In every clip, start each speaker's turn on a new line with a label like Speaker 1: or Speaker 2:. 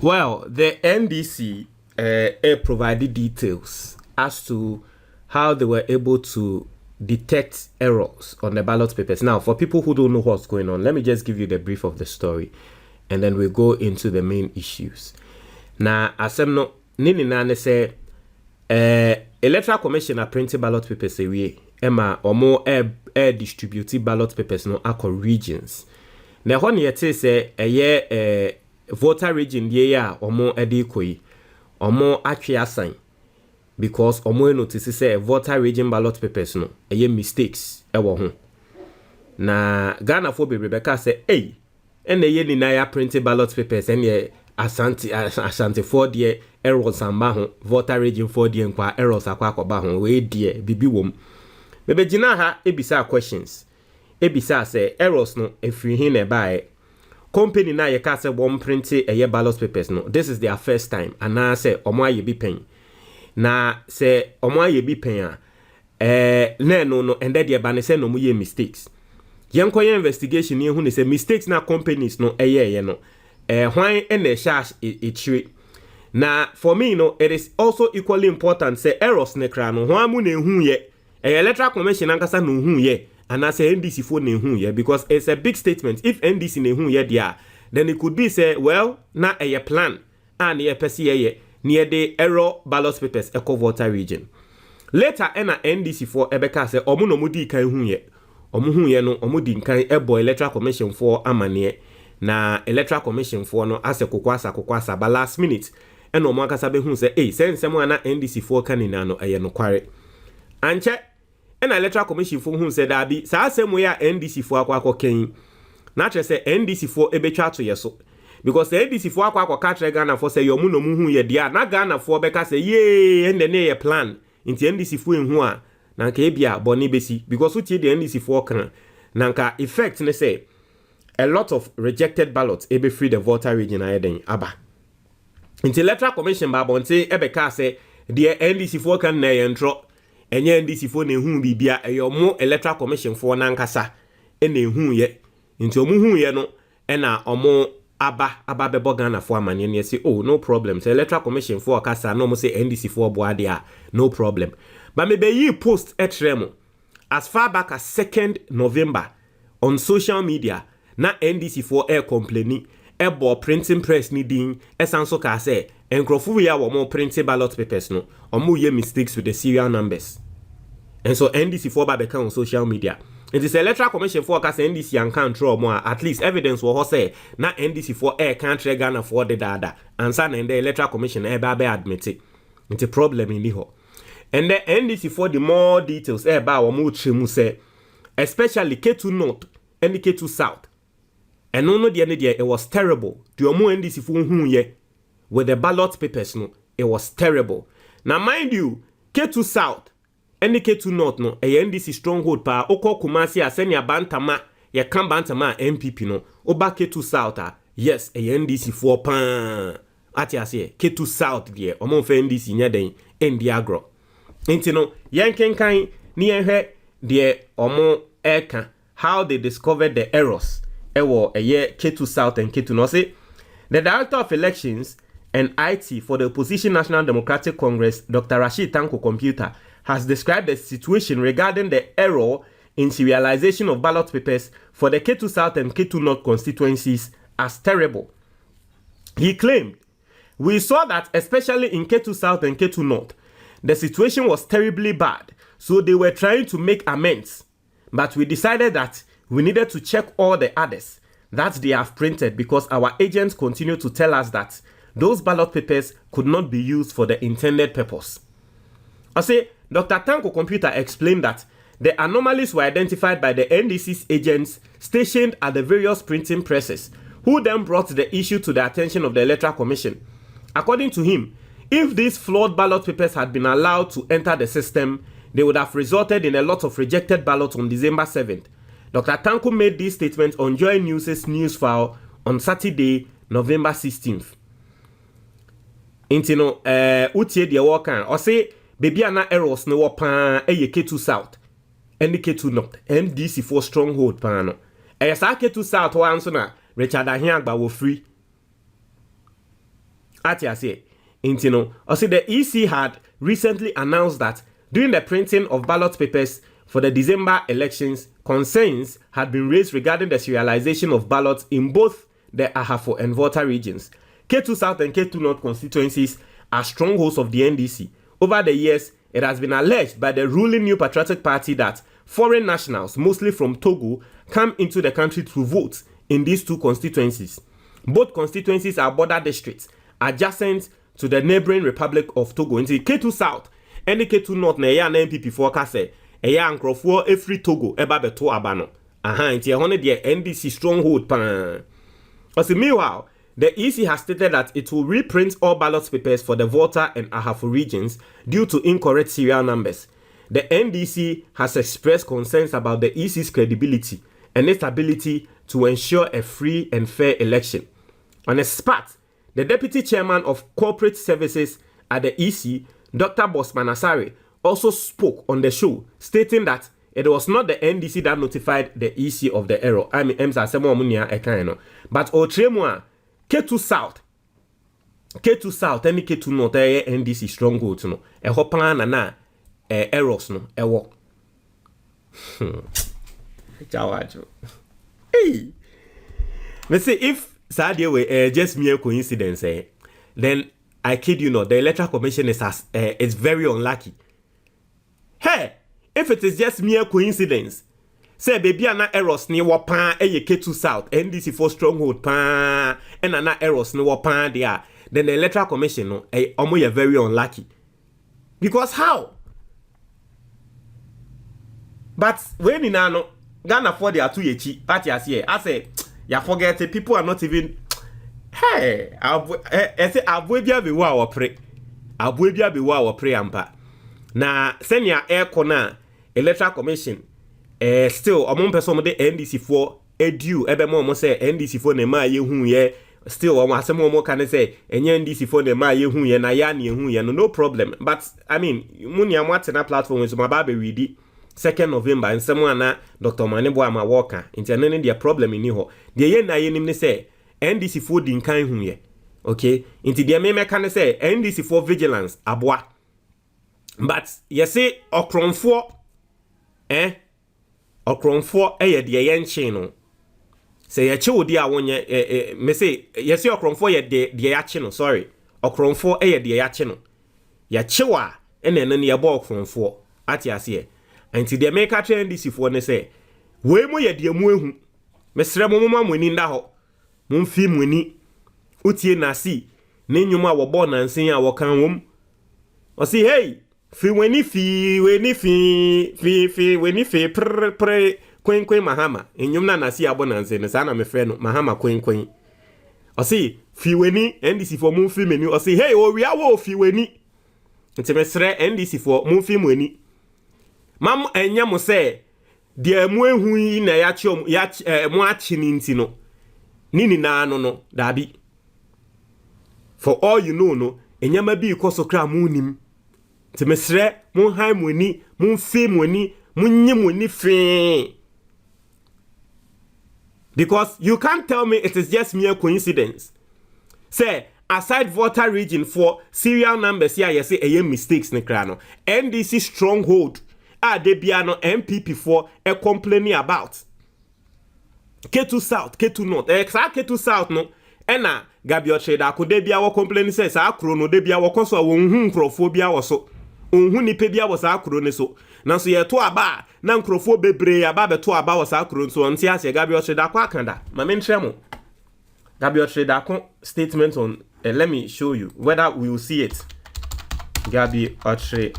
Speaker 1: Well, the NDC provided details as to how they were able to detect errors on the ballot papers. Now, for people who don't know what's going on, let me just give you the brief of the story, and then we'll go into the main issues. Now, as I'm not, Nini Nane say, Electoral Commission are printing ballot papers away. Emma or more air distributed ballot papers no akọ regions. Now, when you say a voter region yeah or more edikoi or more actually assign because or more notice say voter region ballot papers no mistakes ho. Na Ghana for Rebecca say hey and ye ni na printed ballot papers and ye Asante for the errors and ho voter region for the enquire errors akwa ho we dear bibi wom. Maybe Jina ha ebisa questions. Ebisa say errors no efiri hin e bae. Company na ye ka say one print a ballot papers no. This is their first time. And now say omo aye bi pen. Na say omo aye bi pen no and that ye ba say no mu ye mistakes. Yenkoye investigation ye hu ne say mistakes na companies no ye no. Why and the charge it na for me no it is also equally important say errors ne kra no ho amu ne hu ye. Electoral Commission ankasa no hu ye. And I say NDC for nehu ye because it's a big statement. If NDC nehu ye dia, then it could be say, well, na a plan and ye pesi ye near the error ballot papers eco voter region. Later, ena NDC for ebeka say omu no mudi kan hu ye. Omu hu ye no omu di kan ebo Electoral Commission for amane na Electoral Commission for no ase kokwasa but last minute ena omu akasa be hu say eh sense mo na NDC for kanina no eye no kware. Anche and Electoral Commission for whom said that be same way NDC for aqua king. Naturally say NDC for ebetwa to yeso. Because the NDC for aqua catch Ghana for say your muno muhu ye dia na Ghana for beka say ye and the plan into NDC for in hua nanka ebia boni besi because uti the NDC for kan nanka effect ne say a lot of rejected ballots ebe free the voter region ayeden aba. Into Electoral Commission ba bonte ebeka say the NDC for kan na yentro enye NDC for ne hu bibia eyomo Electoral Commission for nankasa ene hu ye nti omu hu ye no ena omo aba bebo Ghana for amane ne say oh no problem so Electoral Commission for kasa no mo say NDC for boade no problem but me be yi post etremo as far back as 2nd November on social media na NDC for air complaining ebo printing press ni din esanso ka say encrofu ya wo mo printing ballot papers no omo ye mistakes with the serial numbers. And so NDC for back on social media. It is Electoral Commission for case NDC and control more at least evidence will say na NDC for air country Ghana for the data. And son and the Electoral Commission be admit it. It's a problem in the ho. And the NDC for the more details ba wo mo chimu say especially Ketu North and the Ketu South. And no the end it was terrible. The omo NDC for hu ye with the ballot papers no it was terrible. Now mind you Ketu South and the Ketu North no a NDC stronghold pa oko Kumasi asenya bantama ya kan bantama MPP no oba Ketu South yes a NDC for pan ati ase Ketu South there omo fe NDC nya den endi agro enti no yenkenkan ni ehwe de omo eka how they discovered the errors ewo eye Ketu South and Ketu North. Say the Director of Elections and IT for the Opposition National Democratic Congress, Dr. Rashid Tanko Computer, has described the situation regarding the error in serialization of ballot papers for the Ketu South and Ketu North constituencies as terrible. He claimed, "We saw that especially in Ketu South and Ketu North, the situation was terribly bad, so they were trying to make amends. But we decided that we needed to check all the others that they have printed because our agents continue to tell us that those ballot papers could not be used for the intended purpose." I say, Dr. Tanko Computer explained that the anomalies were identified by the NDC's agents stationed at the various printing presses, who then brought the issue to the attention of the Electoral Commission. According to him, if these flawed ballot papers had been allowed to enter the system, they would have resulted in a lot of rejected ballots on December 7th. Dr. Tanko made these statements on Joy News' news file on Saturday, November 16th. Intino, utie de wakan, or say, baby ana errors no wapan, Ketu South, and the Ketu North, NDC for stronghold pano. Sa Ketu South, one sona, Richard Ahiagba wo free. Atiase. Intino. Also, the EC had recently announced that during the printing of ballot papers for the December elections, concerns had been raised regarding the serialization of ballots in both the Ahafo and Volta regions. Ketu South and Ketu North constituencies are strongholds of the NDC. Over the years, it has been alleged by the ruling New Patriotic Party that foreign nationals, mostly from Togo, come into the country to vote in these two constituencies. Both constituencies are border districts adjacent to the neighboring Republic of Togo. In Ketu South and Ketu North, na ya na MPP for kase eya nkrofo every Togo eba beto abano. Aha, inti ehone de NDC stronghold pan. Also, meanwhile, the EC has stated that it will reprint all ballot papers for the Volta and Ahafo regions due to incorrect serial numbers. The NDC has expressed concerns about the EC's credibility and its ability to ensure a free and fair election. On a spot, the Deputy Chairman of Corporate Services at the EC, Dr. Bosman Asare, also spoke on the show, stating that it was not the NDC that notified the EC of the error. I mean, but Otremwa, Ketu South, any Ketu North, NDC stronghold, no, a hopan na errors, no, a walk. Hey, let's say if Sadia were just mere coincidence, then I kid you not, the Electoral Commission is very unlucky. Hey, if it is just mere coincidence, say baby ana errors ni wapan Ketu South, NDC for stronghold pan, and ana errors ni wapan there, then the Electoral Commission no, you're very unlucky. Because how? But when in ano Ghana for the atu yechi party as here, I say ya forget it, people are not even. Hey, I say abwebia be wa pray. Abwebia be wa pray ampa. Na senior air corner Electoral Commission still among person de NDC for edu ebe mo say NDC for ne ma ye hu ye still o asem mo kan say enye NDC for ne ma ye hu ye na ya ne hu ye no problem. But I mean muni amwate na platform so ma ba be ready 2nd November and someone na Dr. Manebo ama worker into none their problem in ho de ye na ye nim ne say NDC for din kan hu ye okay into de me kan say NDC for vigilance aboa. But you say okronfo okronfo ye de ye nche no say ye che odi a wonye me say you say okronfo ye de ya che no sorry okronfo ye de ya che no ya chewa ene ne ye bo okronfo ati ase anti de make a trend this for ne say we mo ye de mu ehu mesre mo mama mo ni nda ho mo mfi mo ni utie na si ne nyuma wo bo na nsen a wo kan wom o say hey fi weni fi pre kwen mahama enyum na si abonanse ne sa na me fe no mahama kwen o say fi weni NDC for mo fi menu o say hey o wi awo fi weni nti mesre NDC for mo fi mweni mam enya mo say de mu ehu yi na ya chom ya mo achi ni nti no nini na no dabi for all you know no enyama bi ikoso kra mu nim Timesre, mon high money, mon fee money, mon fee. Because you can't tell me it is just mere coincidence. Say, aside voter region for serial numbers, here you say a mistakes ne krano. NDC stronghold, they be no MPP for a complaining about. Ketu South, Ketu North, Ketu South no. Ena Gabio Trader could they be our complaining says our chrono, they be our coso, crophobia or so. Unhu ni pebia was akro ne so nanso ye to aba na nkrofo bebre aba be to aba was akro so onti ase Gabio Trader kwa kanda ma me ntremo Gabio Trader kon statement on let me show you whether we will see it. Gabio Trader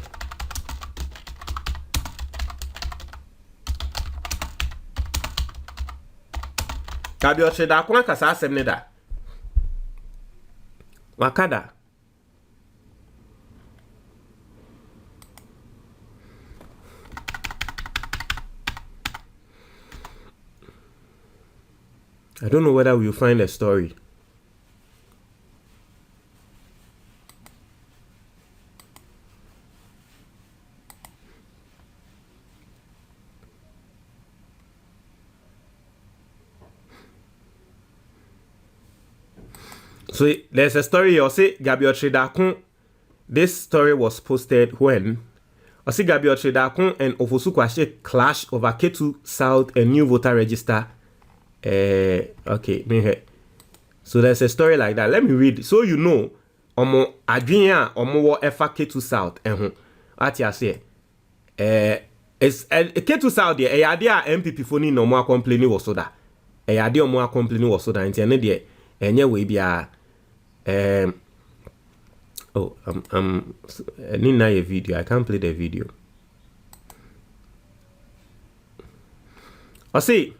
Speaker 1: Gabio Trader kon kasa asem ne da wakada I don't know whether we'll find a story. So there's a story you say Gabriel Tredakun. This story was posted when I see Gabriel Tredakun and Ofosu Kwashe clash over Ketu South and new voter register. Okay, me here. So there's a story like that. Let me read. So you know, omo adwenya omo wo efa Ketu South ati ase it's Ketu South there eyade a MPP foni no mo complain wo so da eyade omo complain wo so da nti ene de enye we bia need a video. I can't play the video. I see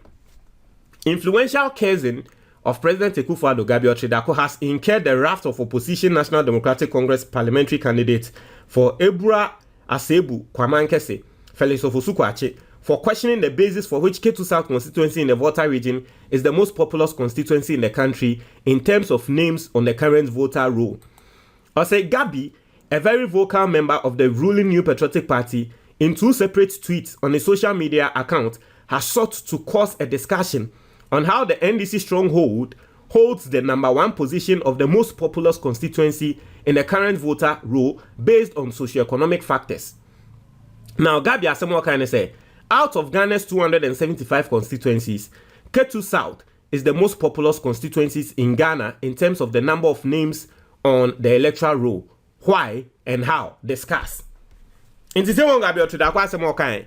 Speaker 1: influential cousin of President Ketu South Gabriel Tredakun has incurred the wrath of opposition National Democratic Congress parliamentary candidate for Ebura Asebu Kwamankese Felix Ofosu Kwakye for questioning the basis for which Ketu South constituency in the Volta region is the most populous constituency in the country in terms of names on the current voter roll. I say Gabi, a very vocal member of the ruling New Patriotic Party, in 2 separate tweets on a social media account, has sought to cause a discussion on how the NDC stronghold holds the #1 position of the most populous constituency in the current voter roll based on socio-economic factors. Now, Gabi Asamoah kind of say, out of Ghana's 275 constituencies, Ketu South is the most populous constituencies in Ghana in terms of the number of names on the electoral roll. Why and how? Discuss. Inti se won Gabriel Tredakun Asamoah kind.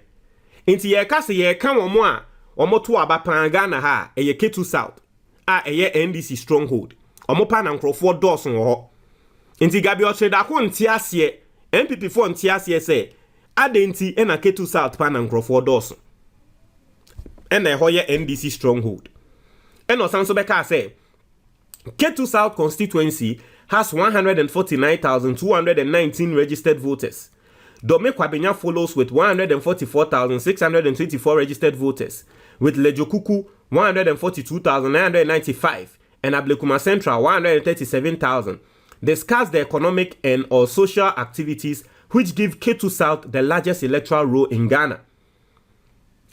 Speaker 1: Inti ye ka se ye kan omo a omo to aba pan Ghana ha eye Ketu South a eye NDC stronghold. Omo pa na nkrofo dɔɔso wɔ hɔ. Inti Gabriel Tredakun nti ase MPP for nti ase se adenti na Ketu South pa na nkrofo dɔɔso. Na ɛhɔ ye NDC stronghold. Ɛna osanso bɛka se Ketu South constituency has 149,219 registered voters. Dome Kwabenya follows with 144,624 registered voters, with Lejokuku 142,995 and Ablekuma Central 137,000. Discuss the economic and or social activities which give Ketu South the largest electoral roll in Ghana.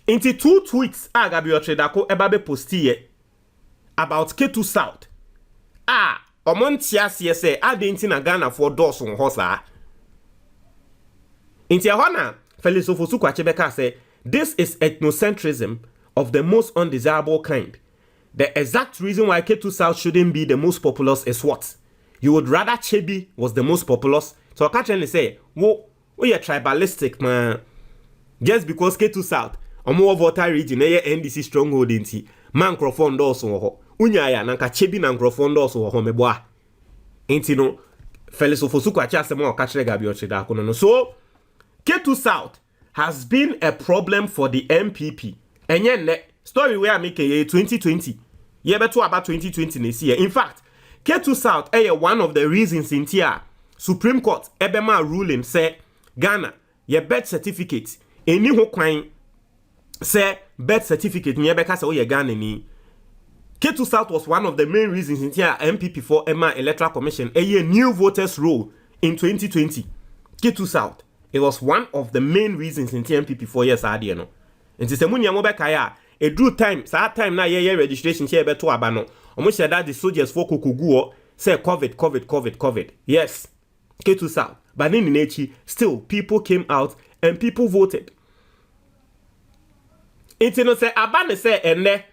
Speaker 1: Into 2 tweets Gabriel Tredakun ebabe postiye about Ketu South. Omontia say adenti na Ghana for doors on hosa. Inti ahona Felix Ofosu Kwakye beka say this is ethnocentrism of the most undesirable kind. The exact reason why Ketu South shouldn't be the most populous is what? You would rather Chebi was the most populous. So I can't say, we are tribalistic, man. Just because Ketu South, a more voter region, NDC stronghold inti, man crofond also. Unyaya nanka Chebi na nkrofond also ho meboa. Inti no Felix Ofosu Kwakye Asamoah Okachre Gabriel Tredakun no. So Ketu South has been a problem for the MPP. And yet story where I make a 2020. Ye beto about 2020 this year. In fact, Ketu South one of the reasons in here Supreme Court ebema ruling say Ghana ye birth certificate eni ho kwan say birth certificate ni ebeka say ye Ghana ni. Ketu South was one of the main reasons in here MPP for Emma Electoral Commission a new voters roll in 2020. Ketu South, it was one of the main reasons in MPP 4 years adie no. Nti se munya mo beka ya e drew time sa time na ye registration here beto aba no. Omo share that the soldiers for kokuguo say COVID. Yes. Ketu South. But in Nechi, still people came out and people voted. Inti no say abane say ene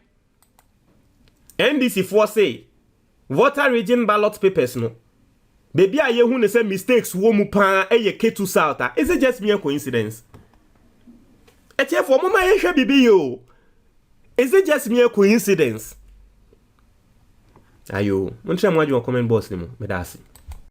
Speaker 1: NDC for say voter region ballot papers no. Baby aye hu ne say mistakes wo mu pan eye Ketu South. Is it just mere coincidence? Eche for mama ye hwe bibi yo. Is it just mere coincidence? Ayo, mon try mo adwo comment box ni mo. Me da ase.